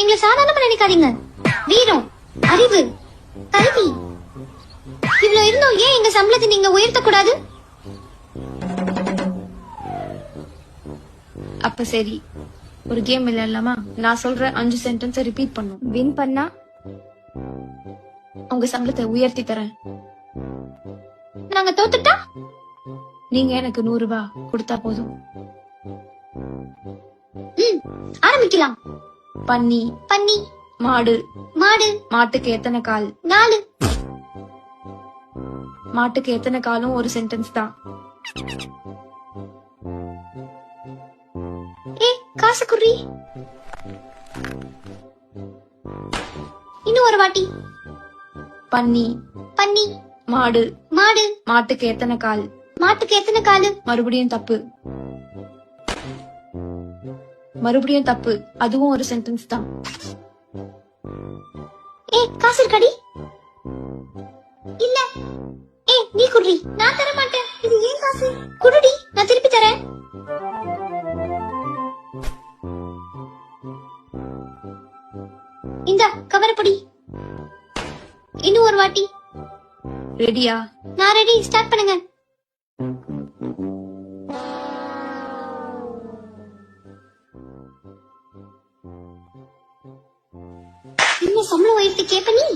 எங்களை சாதாரணமா நினைக்காதீங்க. வீரம், அறிவு, கல்வி இவ்வளவு இருந்தோம் ஏன் எங்க சம்பளத்தை நீங்க உயர்த்த கூடாது? அப்ப சரி, ஒரு கேம் விளையாடலாமா? நான் சொல்ற 5 சென்டென்ஸ் ரிப்பீட் பண்ணும். வின் பண்ணா உங்க சம்பளத்தை உயர்த்தி தரேன். நாங்க தோத்துட்டா நீங்க எனக்கு 100 ரூபாய் கொடுத்தா போதும். ஆரம்பிக்கலாம். பன்னி, பன்னி. மாடு, மாடு. மாட்டுக்கு எத்தனை கால்? 4. மாட்டுக்கு எத்தனை காலும் ஒரு சென்டென்ஸ் தான். காசு குறி. இன்னும் ஒரு வாட்டி. பன்னி, பன்னி. மாடு, மாடு. மாட்டுக்கு எத்தனை கால்? மாட்டுக்கு எத்தனை காலு? மறுபடியும் தப்பு, மறுபடியும் தப்பு. அதுவும் ஒரு சென்டென்ஸ் தான். காசு இருக்காடி? இல்ல. நீ குடுறி. நான் தர மாட்டேன். இது ஏன் காசு? குடுடி, நான் திருப்பி தரேன். இந்த கவரப்படி. இன்னும் ஒரு வாட்டி. ரெடியா? நான் ரெடி. ஸ்டார்ட் பண்ணுங்க. என்ன சம்பளம் உயர்த்தி கேப்ப நீ?